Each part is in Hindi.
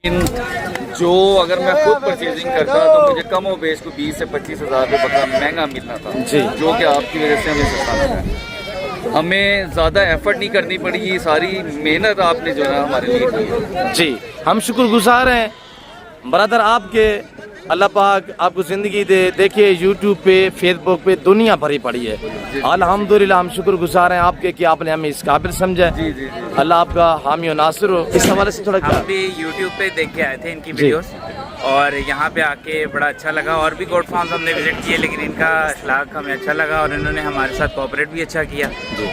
जो अगर मैं खुद परचेजिंग करता तो मुझे कम और बेच को 20 से 25 हज़ार रुपये बकरा महंगा मिलता था जी, जो कि आपकी वजह से हमें सस्ता मिला है। हमें ज़्यादा एफर्ट नहीं करनी पड़ी, ये सारी मेहनत आपने जो है हमारे लिए की जी। हम शुक्रगुजार हैं ब्रदर आपके, अल्लाह पाक आपको ज़िंदगी दे। देखिए यूट्यूब पे फेसबुक पे दुनिया भरी पड़ी है। अल्हम्दुलिल्लाह हम शुक्रगुजार हैं आपके कि आपने हमें इस काबिल समझा। जी जी जी। अल्लाह आपका हामी और नासिर हो। इस हवाले से थोड़ा हम भी यूट्यूब पे देख के आए थे इनकी वीडियोस और यहाँ पे आके बड़ा अच्छा लगा। और भी गोट फार्म्स हमने विजिट किए लेकिन इनका अखलाक हमें अच्छा लगा और इन्होंने हमारे साथ कोऑपरेट भी अच्छा किया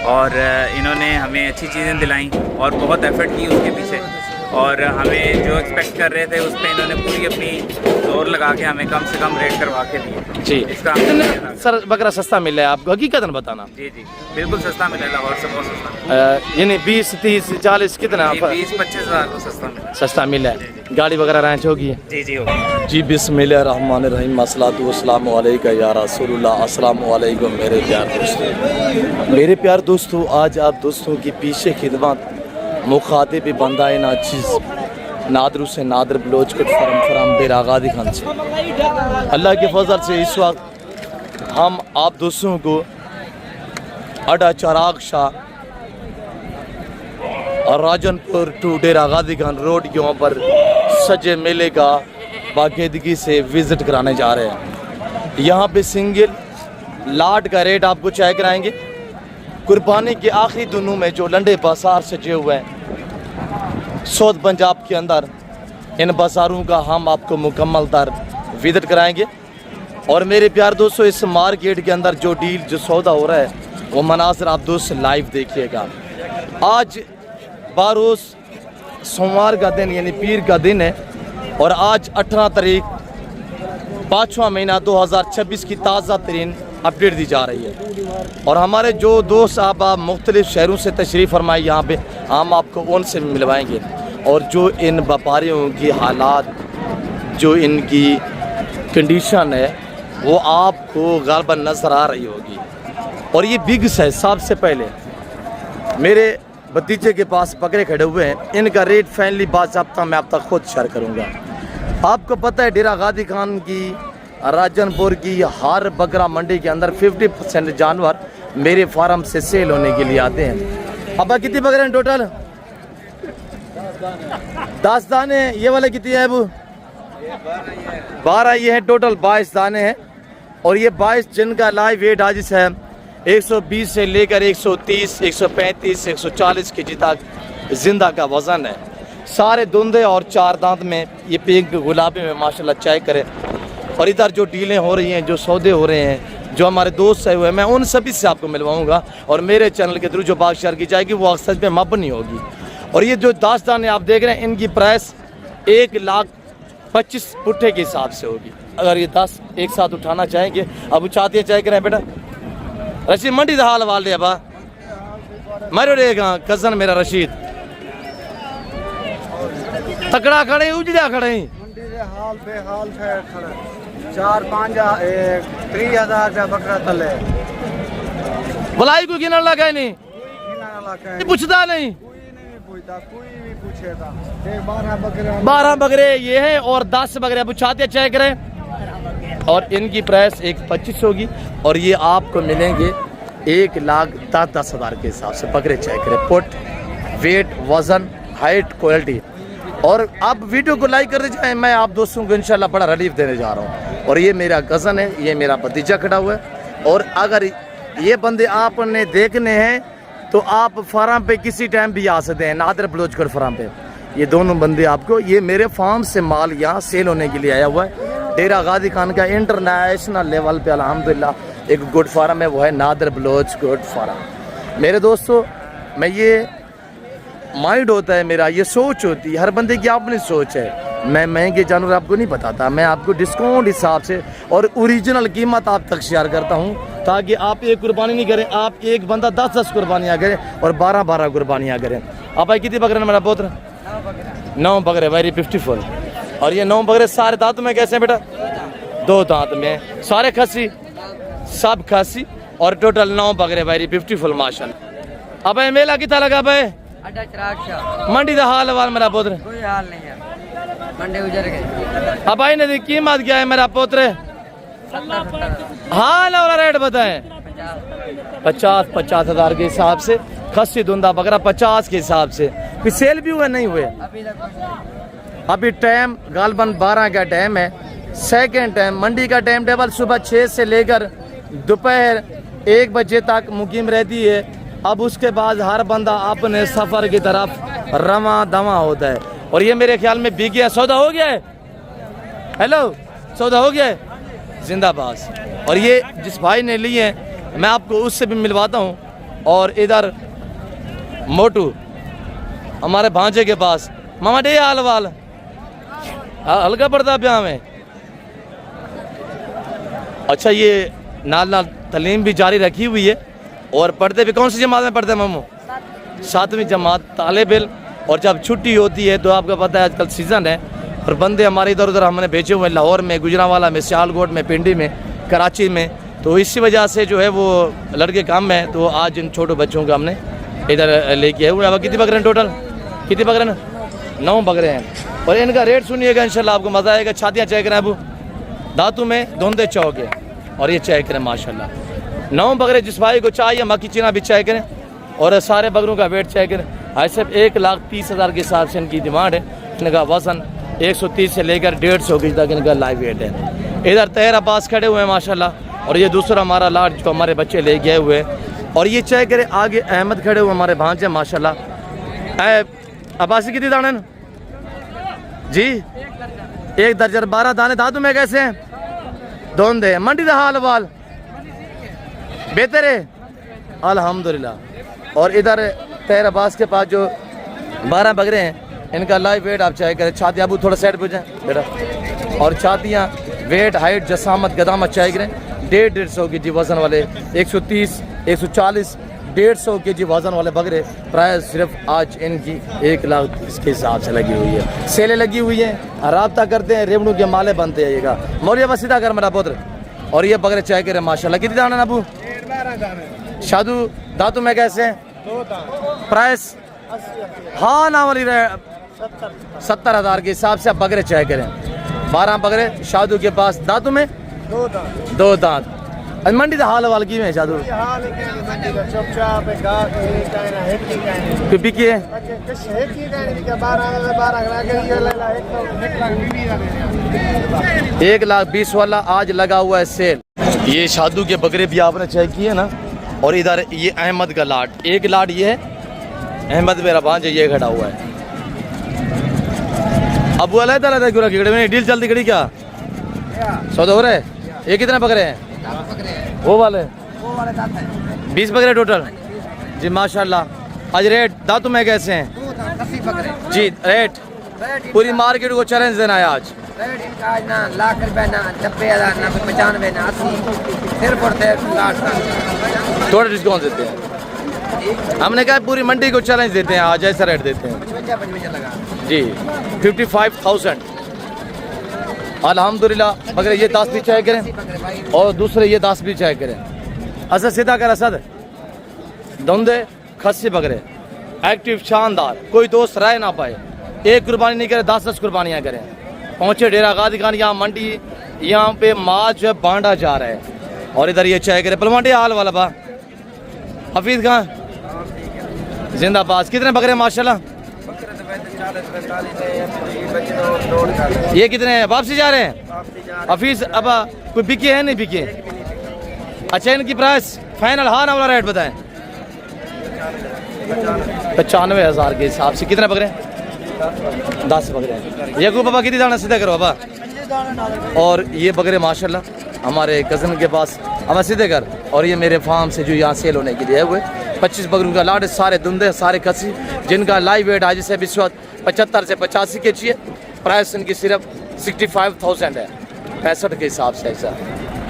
और इन्होंने हमें अच्छी चीज़ें दिलाई और बहुत एफर्ट की उसके पीछे। और हमें जो एक्सपेक्ट कर रहे थे उस पर इन्होंने पूरी अपनी जोर लगा के हमें कम से कम रेट करवा के दिए जी। इसका सर बकरा सस्ता मिल रहा है आपको, हकीकत बताना? जी जी बिल्कुल सस्ता मिला, लाहौर से बहुत सस्ता। यानी 20, 30, 40 कितना? 20-25 हज़ार को सस्ता मिला है। गाड़ी वगैरह रैंच होगी? जी जी होगी जी। बिस्मिल्लाहिर्रहमानिर्रहीम, अस्सलातु वस्सलामु अलैका या रसूलुल्लाह, अस्सलामु अलैकुम मेरे प्यार दोस्तों। मेरे प्यार दोस्तों, आज आप दोस्तों की पीछे खिदमत मुखातिब बंदाए नाचीज़ नादर हुसैन नादर बलोच कट फरम बेरागादी खान से अल्लाह के फजल से इस वक्त हम आप दोस्तों को अड्डा चराग शाह और राजनपुर टू डेरा गादी खान रोड के वहाँ पर सजे मेले का बाकायदगी से विज़िट कराने जा रहे हैं। यहाँ पे सिंगल लाट का रेट आपको चेक कराएंगे। कुर्बानी के आखिरी दिनों में जो लंडे बाजार सजे हुए हैं साउथ पंजाब के अंदर, इन बाज़ारों का हम आपको मुकम्मल तर विज़िट कराएंगे। और मेरे प्यार दोस्तों, इस मार्केट के अंदर जो डील जो सौदा हो रहा है वो मनाज़र आप दोस्त लाइव देखिएगा। आज बारोज़ सोमवार का दिन यानी पीर का दिन है और आज 18 तारीख 5वां महीना 2026 की ताज़ा तरीन अपडेट दी जा रही है। और हमारे जो दोस्त आप मुख्तलिफ़ शहरों से तशरीफ़ फरमाए यहाँ पे, हम आपको उनसे मिलवाएंगे और जो इन व्यापारियों की हालात, जो इनकी कंडीशन है वो आपको गालबन नज़र आ रही होगी। और ये बिग साइज सबसे पहले मेरे भतीजे के पास बकरे खड़े हुए हैं, इनका रेट फाइनली बाज़ाब्ता मैं आप तक खुद शेयर करूँगा। आपको पता है डेरा गादी खान की राजनपुर की हर बकरा मंडी के अंदर 50% जानवर मेरे फार्म से सेल होने के लिए आते हैं। अब कितने बकरे हैं टोटल? 10 दाने। ये वाले कितने हैं अबू? 12 ये हैं टोटल, 22 दाने हैं। और ये 22 जिनका लाइव वेट आज है 120 से लेकर 130, 135, 140 केजी तक जिंदा का वज़न है। सारे धुंधे और 4 दांत में, ये पिंक गुलाबी में माशाल्लाह चेक करें। और इधर जो डीलें हो रही हैं, जो सौदे हो रहे हैं, जो हमारे दोस्त आए हुए हैं, मैं उन सभी से आपको मिलवाऊंगा और मेरे चैनल के थ्रू जो बात शेयर की जाएगी वो सच में मबनी होगी। और ये जो 10 दाने आप देख रहे हैं इनकी प्राइस 1,25,000 पुट्ठे के हिसाब से होगी। अगर ये 10 एक साथ उठाना चाहेंगे, अब चाहते हैं चाहे करें बेटा रशीद मंडी का हाल वाल दे बा मारो रहेगा कज़न मेरा रशीद तकड़ा खड़े उजड़ा खड़े हाल बेहाल खड़ा 4-5 30,000 बकरा तले बुलाई को गिनन लगा नहीं पूछता नहीं, कोई भी पूछेगा। 12 बकरे ये हैं और 10 बकरे अब चाहते चेक करें। और इनकी प्राइस 1,25,000 होगी और ये आपको मिलेंगे 1,10,10,000 के हिसाब से। बकरे चेक करें, पुट, वेट, वजन, हाइट, क्वालिटी। और आप वीडियो को लाइक कर दीजिए। मैं आप दोस्तों को इंशाल्लाह बड़ा रिलीफ देने जा रहा हूँ। और ये मेरा कज़न है, ये मेरा भतीजा खड़ा हुआ है। और अगर ये बंदे आपने देखने हैं तो आप फार्म पे किसी टाइम भी आ सकते हैं, नादर बलोचगढ़ फार्म पे। ये दोनों बंदे आपको, ये मेरे फार्म से माल यहाँ सेल होने के लिए आया हुआ है। डेरा गादी खान का इंटरनेशनल लेवल पे अल्हम्दुलिल्लाह एक गुड फार्म है, वो है नादर बलोच गुड फार्म। मेरे दोस्तों, मैं ये माइंड होता है मेरा, ये सोच होती है, हर बंदे की अपनी सोच है। मैं महंगे जानवर आपको नहीं बताता, मैं आपको डिस्काउंट हिसाब से और ओरिजिनल कीमत आप तक शेयर करता हूँ ताकि आप एक कुर्बानी नहीं करें, आप एक बंदा 10-10 कुर्बानियाँ करें और 12-12 कुर्बानियाँ करें। आप भाई कितनी बकरे मेरा पुत्र? 9 बकरे, वेरी ब्यूटीफुल। और ये 9 बकरे सारे दांत में कैसे हैं बेटा? 2 दांत में, सारे खसी, सब खसी और टोटल 9 बकरे, वेरी ब्यूटीफुल माशाल्लाह। अब मेला कितना लगा भाई? अड्डा चराग शाह मंडी का हाल वाल मेरा पुत्र? कोई हाल नहीं है। मंडे उजर गए अब भाई ने कीमत क्या है मेरा पोतरे? हाँ ना रेट बताएं। 50 हज़ार के हिसाब से खस्सी धुंधा बकरा 50 के हिसाब से। फिर सेल भी हुए नहीं हुए? अभी टाइम गालबन 12 का टाइम है, सेकंड टाइम। मंडी का टाइम टेबल सुबह 6 से लेकर दोपहर 1 बजे तक मुकीम रहती है। अब उसके बाद हर बंदा अपने सफ़र की तरफ रवा दवा होता है। और ये मेरे ख्याल में बिक गया, सौदा हो गया है। हेलो, सौदा हो गया है, जिंदाबाद। और ये जिस भाई ने लिए हैं मैं आपको उससे भी मिलवाता हूँ। और इधर मोटू हमारे भांजे के पास, मामा डे हाल वाल हल्का पड़ता ब्याह में। अच्छा, ये नाल नाल तालीम भी जारी रखी हुई है और पढ़ते भी। कौन सी जमात में पढ़ते हैं मामू? 7वीं जमात, तालिब इल्म। और जब छुट्टी होती है तो आपको पता है आजकल सीज़न है और बंदे हमारे इधर उधर हमने भेजे हुए हैं, लाहौर में, गुजरांवाला में, सियालकोट में, पिंडी में, कराची में। तो इसी वजह से जो है वो लड़के काम में, तो आज इन छोटे बच्चों को हमने इधर लेके आए हुए। अब कितने बकरे हैं टोटल? कितने बकरे हैं? 9 बकरे हैं। और इनका रेट सुनिएगा, इंशाल्लाह आपको मज़ा आएगा। छातियाँ चेक करें अबू, दांतों में धुंधे चौक है। और ये चेक करें माशाल्लाह 9 बकरे। जिस भाई को चाहिए मक्की चीना भी चेक करें और सारे बकरों का वेट चेक करें। ऐसे 1,30,000 के हिसाब से इनकी डिमांड है। इनका वज़न 130 से लेकर 150 के तक इनका लाइव वेट है। इधर तहर अब्बास खड़े हुए हैं माशाल्लाह। और ये दूसरा हमारा लाट जो हमारे बच्चे ले गए हुए हैं। और ये चेक करें आगे अहमद खड़े हुए हमारे भांजे माशाल्लाह। अब्बासी कितनी दाने जी? 1 दर्जन 12 दाने। दादू में कैसे हैं? धोंदे। मंडी का हाल वाल बेहतर है अल्हम्दुलिल्लाह। और इधर तहर अब्बास के पास जो 12 बकरे हैं इनका लाइव वेट आप चेक करें। छाती अबू थोड़ा साइड पे जाए बेटा। और छातियाँ, वेट, हाइट, जसामत, गदामत चेक करें। 150 के जी वज़न वाले 130, 140, 150 के जी वज़न वाले बकरे। प्राइस सिर्फ आज इनकी 1,30,000 के हिसाब से लगी हुई है। सेलें लगी हुई हैं, राब्ता करते हैं, रेवड़ू के माले बनते आइएगा। मौलिया बस सीधा कर मेरा पुत्र। और ये बकरे चेक करें माशाल्लाह। कितनी दाना अबू? 12 दाने। शादू दातु में कैसे हैं? 2 दाने। प्राइस हाँ ना वाली 70,000 के हिसाब से आप बकरे चेक करें। 12 बकरे शादू के पास। दातु में 2 दाने। 2 दांत। मंडी का हाल वाल की में शादू हाल है मंडी का चुपचाप है, गा के कहना है की कहना क्यों बिकी है? अच्छा किस है की कहने का 12 लगा के ये ले 1,20,000 वाला आज लगा हुआ है सेल। ये शादू के बकरे भी आपने चेक किए ना। और इधर ये अहमद का लाट, एक लाट ये है अहमद मेरा भांजा, ये खड़ा हुआ है। अबू अलग डील चलती खड़ी क्या? सौदा हो रहा है? ये कितने बकरे हैं? वो वाले 20 बकरे टोटल जी माशाल्लाह। आज रेट दातु में कैसे हैं जी? रेट पूरी मार्केट को चैलेंज देना है आज। ना लाख रुपए ना 90,000 ना 95 ना 80 सिर्फ और सिर्फ थोड़ा डिस्काउंट देते हैं। हमने कहा पूरी मंडी को चैलेंज देते हैं आज, ऐसा रेट देते हैं 55 लगा जी। 55,000 अल्हम्दुलिल्लाह। मगर ये 10 भी चेक करें और दूसरे ये 10 भी चेक करें। असद सीधा कर असद धुंधे खस्सी बकरे एक्टिव शानदार, कोई दोस्त रह ना पाए। एक कुर्बानी नहीं करे, 10-10 कुर्बानियाँ करें। पहुँचे डेरा गाजी खान, यहाँ मंडी, यहाँ पे माल जो है बांटा जा रहा है। और इधर ये चेक करें पलवांडी हाल वाला बा हफीज खान जिंदाबाद। कितने बकरे माशाल्लाह? ये कितने हैं? वापसी जा रहे हैं हफीज? अब कोई बिके है नहीं बिके? अच्छा, इनकी प्राइस फाइनल हाँ ना वाला रेट बताएं। 95,000 के हिसाब से। कितने बकरे? 10 बकरे। ये को बाबा कितनी दाना सीधा करो बाबा। और ये बकरे माशाल्लाह हमारे कज़न के पास अब सीधे कर। और ये मेरे फार्म से जो यहाँ सेल होने के लिए हुए 25 बकरों का लाड, सारे धुंधे, सारे खसी, जिनका लाइव वेट आज से इस वक्त 75 से 85 के चाहिए। प्राइस इनकी सिर्फ 65,000 है 65 के हिसाब से। ऐसा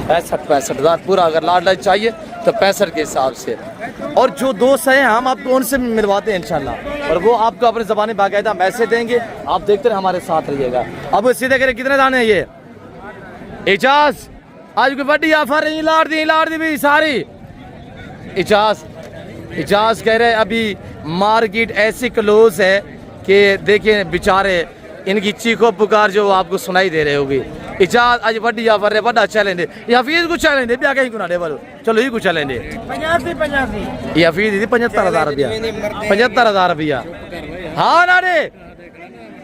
65,000 पूरा अगर लाड लाइव चाहिए तो 65 के हिसाब से। और जो दोस्त हैं हम आपको उनसे मिलवाते हैं इंशाल्लाह। और वो आपको अपनी ज़बानी बाकायदा मैसेज देंगे, आप देखते रहे, हमारे साथ रहिएगा। अब सीधे करें कितने दाने हैं ये? इजाज आज कोई बड़ी ऑफर नहीं, लाड़ दी भी सारी। इजाज कह रहे अभी मार्केट ऐसी क्लोज है कि देखिए बेचारे इनकी चीखो पुकार जो आपको सुनाई दे रहे होगी। इजाज आज वड्डी ऑफर है, वड्डा चैलेंज है। ये हफीज को चैलेंज है, क्या कहीं को ना दे बोलो, चलो ये को चैलेंज है। 85 ये हफीज दी 75,000 रुपया, 75,000 रुपया। हाँ ना रे,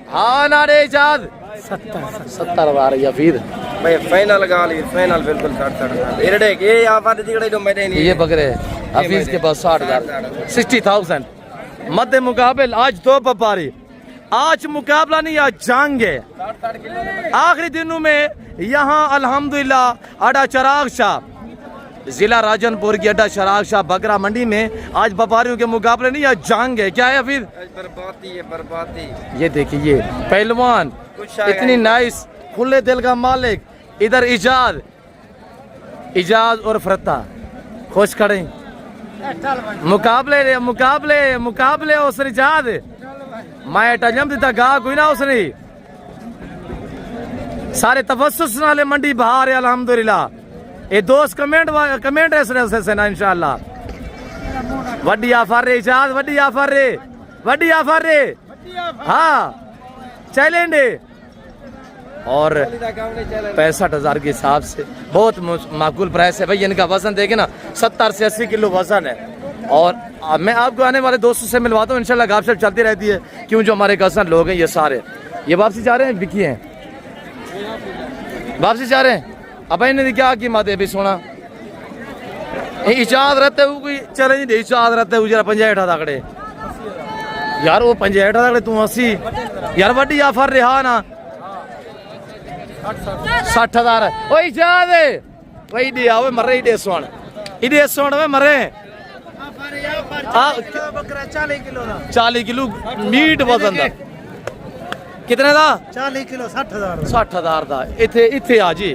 हाँ ना रे इजाज 70,000 ये हफीज। भाई फाइनल गाली फाइनल बिल्कुल 60 इरडे के आफर दिगड़े जो मैंने नहीं ये बकरे हफीज के पास 60,000 60,000। मध्य मुकाबले आज दो व्यापारी, आज मुकाबला नहीं आज जंग है। आखिरी दिनों में यहाँ अल्हम्दुलिल्लाह अड्डा चिराग शाह, जिला राजनपुर की अड्डा चिराग शाह बकरा मंडी में आज व्यापारियों के मुकाबले नहीं आज जंग है। क्या है फिर बर्बादी है बर्बादी। ये देखिए ये पहलवान इतनी नाइस खुले दिल का मालिक, इधर इजाज और फरता खुश खड़े मुकाबले मुकाबले मुकाबले उस इजाज मैं टजम दिता गा कोई ना उसने सारे तफस्सुस नाले मंडी बाहर है अल्हम्दुलिल्लाह। ये दोस्त कमेंट है ना इंशाअल्लाह। वड्डी आफर रे इजाज, वड्डी आफर रे, वड्डी आफर रे, हाँ चैलेंज और 65,000 के हिसाब से बहुत माकूल प्राइस है भाई। इनका वजन देखे ना 70 से 80 किलो वजन है। और मैं आपको आने वाले दोस्तों से मिलवाता हूँ इंशाल्लाह, गपशप चलती रहती है क्यों जो हमारे कसन लोग हैं ये सारे ये वापसी जा रहे हैं, बिकी हैं वापसी जा रहे हैं। अब इन्हें क्या कीमत है भी सोना इजाद रहते हुए कोई चैलेंज नहीं, इजाद रहते हुए जरा 65 तकड़े यार, वो 65 तकड़े तू 80 यार वड्डी आफर रहा ना 60,000 ओ इजाद वही दे आओ मरे इडे सोन में मरे बकरा 40 किलो ना 40 किलो मीट वजन दा कितने दा 40 किलो 60,000 60,000 दा। इथे इथे आ जी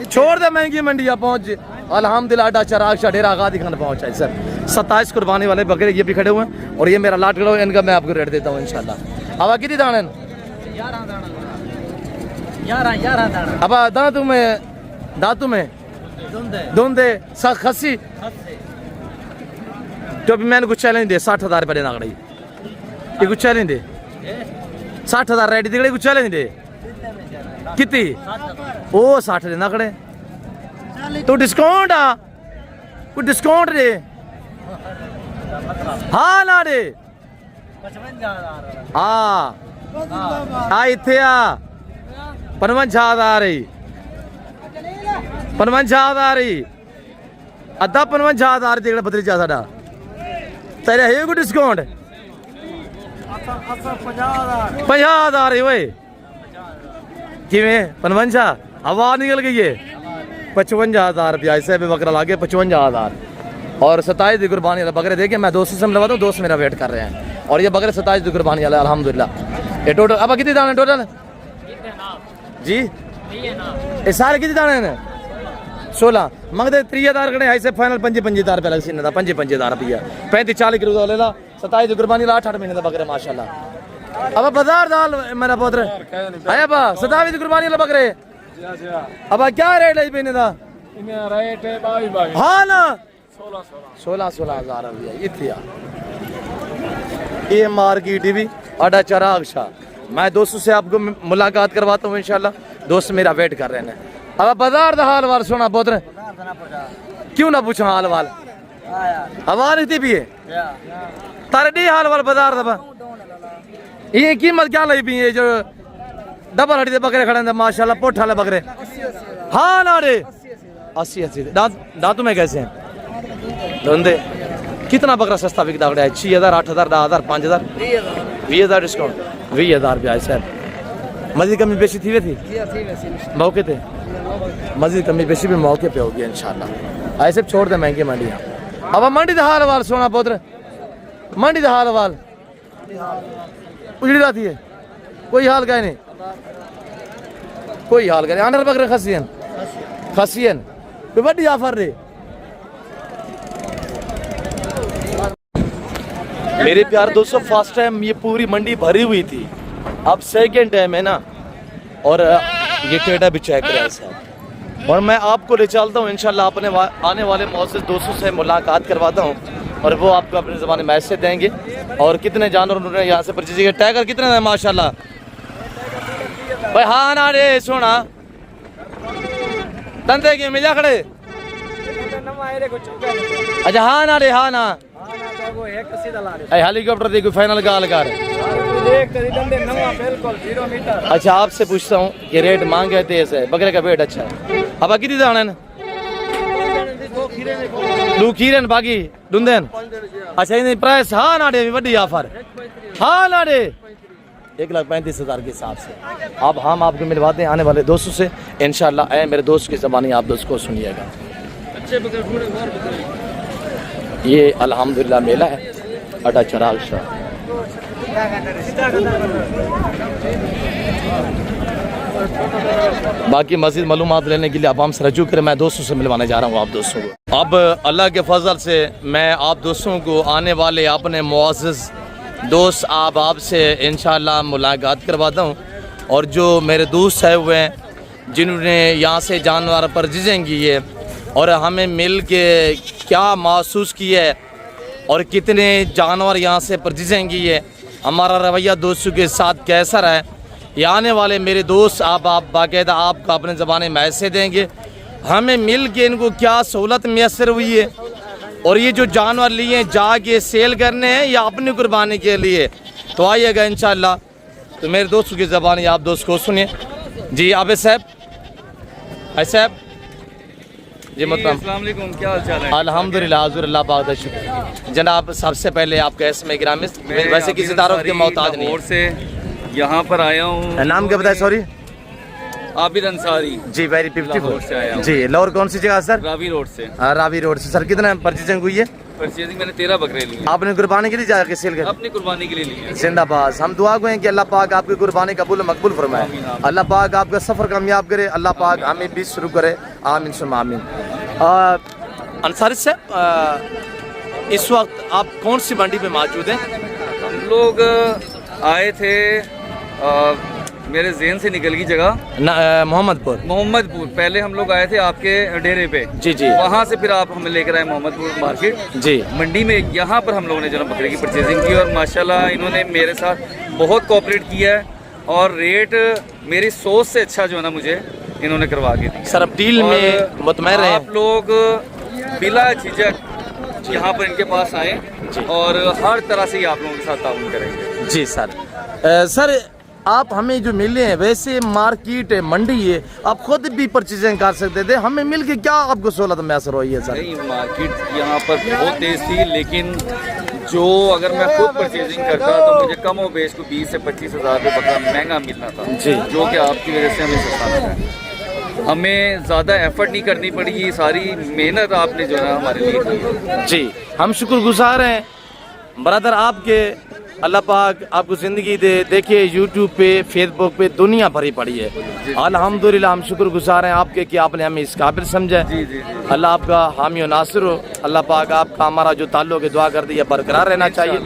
छोड़ दे महंगी मंडिया पहुंच अल्हम्दुलिल्लाह अड्डा चिराग शाह डेरा गादी खान पहुंचा है सर। 27 कुर्बानी वाले बकरे ये भी खड़े हुए हैं और ये मेरा लाट खड़ा हुआ, इनका मैं आपको रेट देता हूँ इंशाल्लाह। अब कितनी दाने 11 दाना अब दांतों में धुंधे खसी तो भी मैंने कुछ चैलेंज दे 60,000 रुपये देना कड़ी ये कुछ चैलेंज दे 60,000 रेडी दिखड़े कुछ चैलेंज दे कितनी ओ 60 देना कड़े तो डिस्काउंट आ कुछ डिस्काउंट दे हाँ ना दे हाँ इथे आ 55,000 अद्धा 55,000 दिखड़े बदली जा साडा तेरे है कोई डिस्काउंट 50,000 ओए किवें 55 आवाज निकल गई है 55,000 रुपया ऐसे भी बकरा लागे 55,000 और 27 दी कुर्बानी वाला बकरे देखे मैं दोस्तों से मिलवाता हूँ, दोस्त मेरा वेट कर रहे हैं और ये बकरे 27 दी कुर्बानी वाला अल्हम्दुलिल्लाह। ये टोटल अब कितने दाने टोटल जी ये सारे कितने दाने हैं 16 मंगते 30,000 कड़े ऐसे फाइनल 55,000 रुपया लग सीना था 55,000 रुपया 35-40 किलो ले ला 27 कुर्बानी 8 महीने का बकरे माशाल्लाह। अब बाजार दाल मेरा पुत्र आया बा 27 कुर्बानी वाला बकरे अब क्या रेट है पीने का रेट है 22 हाँ ना 16,000 रुपया इतना ये मार्केट भी अड्डा चिराग शाह। मैं दोस्तों से आपको मुलाकात करवाता हूँ इंशाल्लाह, दोस्त मेरा वेट कर रहे हैं। अब बाजार का हाल वाल सुना पुत्र क्यों ना पूछो हाल वाल आवाज नहीं भी है तारे डी हाल वाल बाजार दबा ये कीमत क्या लगी पी है जो डबल हड्डी बकरे खड़े हैं माशाल्लाह पोठ वाले बकरे हाँ ना रे 80 दांतों में कैसे हैं धंधे कितना बकरा सस्ता बिकता है 6,000 8,000 10,000 5,000 20,000 डिस्काउंट 20,000 रुपया है सर। मजीद कमी बेची थी वे थी मौके थे मजीद कमी बेची भी मौके पे होगी इंशाल्लाह। ऐसे छोड़ दे महंगी मंडियाँ। अब मंडी का हाल वाल सोना पुत्र मंडी का हाल वाल उजड़ी जाती है कोई हाल का नहीं कोई हाल का नहीं आंडर बकरे खसियन कोई बड़ी ऑफर रे मेरे प्यार दोस्तों। फर्स्ट टाइम ये पूरी मंडी भरी हुई थी, अब सेकंड टाइम है ना और ये टेढ़ा भी चेक रहा है साहब और मैं आपको ले चलता हूँ इंशाल्लाह अपने आने वाले मौजूद दोस्तों से मुलाकात करवाता हूँ और वो आपको अपने ज़माने मैसेज देंगे और कितने जानवर उन्होंने यहाँ से परचेज किए। टाइगर कितने हैं माशाल्लाह भाई हाँ ना रे सोना धंधे के मिल जा खड़े अच्छा हाँ ना रे हाँ ना हेलीकॉप्टर देखो फाइनल गाल कर अच्छा आपसे पूछता हूँ कि रेट मांगे तेज है बकरे का वेट अच्छा है अब कितनी दाने दो खीरे बाकी डूंदेन अच्छा इन्हें प्राइस हाँ ना रे बड़ी ऑफर हाँ ना रे 1,35,000 के हिसाब से अब हम आपको मिलवाते हैं आने वाले दोस्तों से इंशाल्लाह ऐ मेरे दोस्त की ज़बानी आप दोस्त को सुनिएगा ये अल्हम्दुलिल्लाह मेला है अटा चराग शाह बाकी मज़ीद मालूमात लेने के लिए अब हम से रजू करें मैं दोस्तों से मिलवाने जा रहा हूँ आप दोस्तों को अब अल्लाह के फजल से मैं आप दोस्तों को आने वाले अपने मुअज़्ज़ज़ दोस्त आपसे इंशाल्लाह मुलाकात करवाता हूँ और जो मेरे दोस्त है हुए हैं जिन्होंने यहाँ से जानवर परचेजिंग की है और हमें मिल के क्या महसूस किया है और कितने जानवर यहाँ से परचेजिंग की है हमारा रवैया दोस्तों के साथ कैसा रहा है ये आने वाले मेरे दोस्त आप बाकायदा आपको अपने ज़बान में मैसेज देंगे हमें मिल के इनको क्या सहूलत मैसर हुई है और ये जो जानवर लिए जाके सेल करने हैं या अपनी कुर्बानी के लिए तो आइएगा इंशाल्लाह तो मेरे दोस्तों की ज़बान आप दोस्त को सुनिए जी आबिद साहब साहब जी मतलब अस्सलाम वालेकुम क्या हाल चाल है अल्हम्दुलिल्लाह हुज़ूर अल्लाह पाक का शुक्र जनाब सबसे पहले आपका इसमें ग्रामी वैसे किसी तारुफ के मोहताज नहीं और से यहाँ पर आया हूँ नाम क्या बताया सॉरी आबिद अंसारी जी वेरी लाहौर से आया हूँ। जी लाहौर कौन सी जगह सर रावी रोड से रावी रोड से सर कितना परचेजिंग हुई है परचेजिंग मैंने 13 बकरे लिए आपने कुर्बानी के लिए जाके सेल कर अपनी कुर्बानी के लिए लिए जिंदाबाद हम दुआ को हैं कि अल्लाह पाक आपकी कुर्बानी कबूल मकबूल फरमाए अल्लाह पाक आपका सफ़र कामयाब करे अल्लाह पाक हमें भी शुरू करे आमीन सुम आमीन अंसारी साहब इस वक्त आप कौन सी मंडी में मौजूद हैं हम लोग आए थे मेरे ज़हन से निकल गई जगह मोहम्मदपुर पहले हम लोग आए थे आपके डेरे पे जी जी वहाँ से फिर आप हमें लेकर आए मोहम्मदपुर मार्केट जी मंडी में यहाँ पर हम लोगों ने जो ना बकरे की परचेजिंग की और माशाल्लाह इन्होंने मेरे साथ बहुत कोऑपरेट किया है और रेट मेरी सोच से अच्छा जो है ना मुझे इन्होंने करवा के दी सर अब डील में मुतमईन रहे आप लोग बिला झिझक यहाँ पर इनके पास आए और हर तरह से ही आप लोगों के साथ ताउन करेंगे जी सर सर आप हमें जो मिले हैं वैसे मार्केट है मंडी है आप खुद भी परचेजिंग कर सकते थे हमें मिल के क्या आपको सहूलत मैसर हुई है सर नहीं मार्केट यहाँ पर बहुत तेज थी लेकिन जो अगर मैं खुद परचेजिंग करता तो मुझे कम और बेच को 20 से 25 हज़ार रुपये बकरा महंगा मिलना था जी जो कि आपकी वजह से हमें सस्ता मिला है हमें ज़्यादा एफर्ट नहीं करनी पड़ी ये सारी मेहनत आपने जो है हमारे लिए की जी हम शुक्रगुजार हैं ब्रदर आपके अल्लाह पाक आपको ज़िंदगी दे देखिए यूट्यूब पे फेसबुक पे दुनिया भरी पड़ी है अल्हम्दुलिल्लाह हम शुक्रगुजार हैं आपके कि आपने हमें इस काबिल समझा अल्लाह आपका हामी और नासिर हो अल्लाह पाक आपका हमारा जो ताल्लुक है दुआ कर दिया बरकरार रहना चाहिए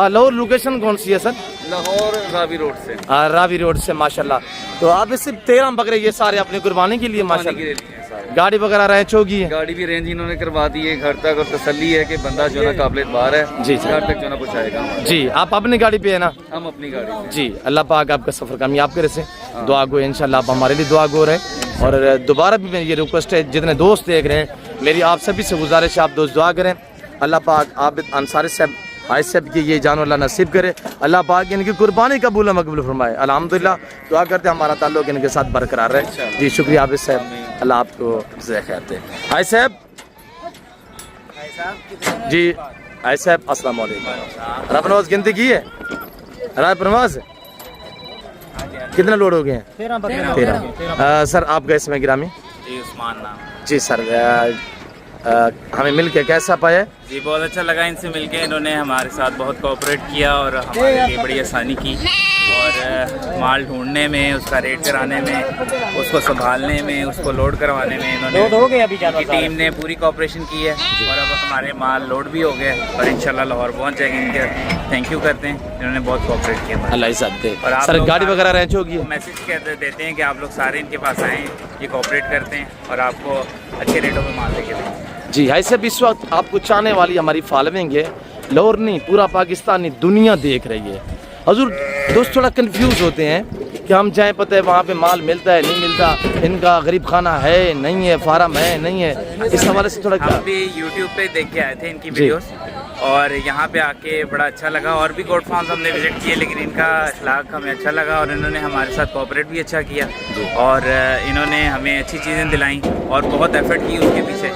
लाहौर लोकेशन कौन सी है सर लाहौर रावी रोड से रावी रोड से माशाल्लाह तो आप इससे 13 बकरे ये सारे अपनी कुर्बानी के लिए माशाल्लाह गाड़ी वगैरह रेंज होगी गाड़ी भी रेंज इन्होंने करवा दी है घर तक और तसल्ली है कि बंदा जो है ना काबिल बाहर है जी घर तक जो ना पहुँचाएगा जी आप अपनी गाड़ी पे है ना हम अपनी गाड़ी जी अल्लाह पाक आपका सफ़र कामयाब करे से दुआ गो इंशाल्लाह आप हमारे लिए दुआ गो रहे और दोबारा भी मेरी ये रिक्वेस्ट है जितने दोस्त देख रहे हैं मेरी आप सभी से गुजारिश है आप दोस्त दुआ करें अल्लाह पाक आबिद अंसारी साहब आय साहब की ये जानवर अल्लाह नसीब करे अल्लाह पाक इनकी कुर्बानी कबूल मकबूल फरमाए अल्हम्दुलिल्लाह दुआ करते हैं हमारा ताल्लुक इनके साथ बरकरार रहे जी शुक्रिया आबिद साहब अल्लाह आपको जय खैर दे आय साहब जी आय साहब अस्सलाम वालेकुम रबनवाज गिनती की है राय प्रवास कितने लोड हो गए हैं 13 सर आपका इसमें गिरामी जी उस्मान नाम जी सर हमें मिल के कैसा पाया जी बहुत अच्छा लगा इनसे मिलके इन्होंने हमारे साथ बहुत कोऑपरेट किया और हमारे लिए बड़ी आसानी की और माल ढूंढने में उसका रेट कराने में उसको संभालने में उसको लोड करवाने में इन्होंने उनकी टीम ने पूरी कोऑपरेशन की है और अब हमारे माल लोड भी हो गए और इंशाल्लाह लाहौर पहुंच जाएंगे इनके थैंक यू करते हैं इन्होंने बहुत कोऑपरेट किया अल्लाह इज़्ज़त दे और आप सर लोग गाड़ी वगैरह रेंज होगी मैसेज देते हैं कि आप लोग सारे इनके पास आएँ ये कोऑपरेट करते हैं और आपको अच्छे रेटों में माल देके देंगे जी ऐसे भी इस वक्त आपको चाहने वाली हमारी फॉलोइंग है लाहौर नहीं पूरा पाकिस्तान नहीं दुनिया देख रही है हजूर दोस्त थोड़ा कंफ्यूज होते हैं कि हम जाएं पता है वहाँ पे माल मिलता है नहीं मिलता, इनका गरीब खाना है नहीं है, फार्म है नहीं है, इस हवाले से थोड़ा हम भी यूट्यूब पे देख के आए थे इनकी वीडियोस और यहाँ पे आके बड़ा अच्छा लगा। और भी गोट फार्म्स हमने विजिट किए लेकिन इनका अखलाक हमें अच्छा लगा और इन्होंने हमारे साथ कोऑपरेट भी अच्छा किया और इन्होंने हमें अच्छी चीज़ें दिलाई और बहुत एफर्ट की उसके पीछे।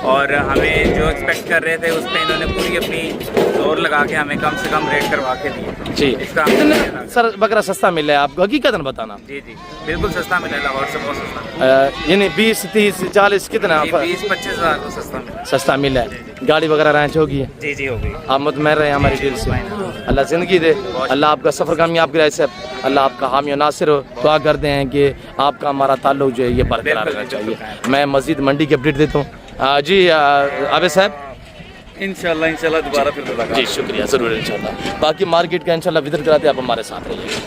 और हमें जो एक्सपेक्ट कर रहे थे उस पर इन्होंने पूरी अपनी जोर लगा के हमें कम से कम रेट करवा के दिए। जी इसका कितने सर बकरा सस्ता मिला है आपको, हकीकतन बताना? जी जी बिल्कुल सस्ता मिला, लाहौर से बहुत सस्ता। यानी 20 30 40 कितना 20-25 हज़ार को सस्ता मिला। सस्ता मिला है। गाड़ी वगैरह रैंच होगी है? जी जी हो गई। आप मुतमैन रहे हमारी दिल से, अल्लाह ज़िंदगी दे, अल्लाह आपका सफ़र कामयाब कराए सब, अल्लाह आपका हामी और नासिर हो। दुआ करते हैं कि आपका हमारा ताल्लुक जो है ये बरकरार रहना चाहिए। मैं मज़ीद मंडी की अपडेट देता हूँ। जी आबिद साहब, इंशाल्लाह दोबारा फिर मुलाकात। जी शुक्रिया, ज़रूर इंशाल्लाह। बाकी मार्केट का इंशाल्लाह विजिट कराते आप हमारे साथ रहिए।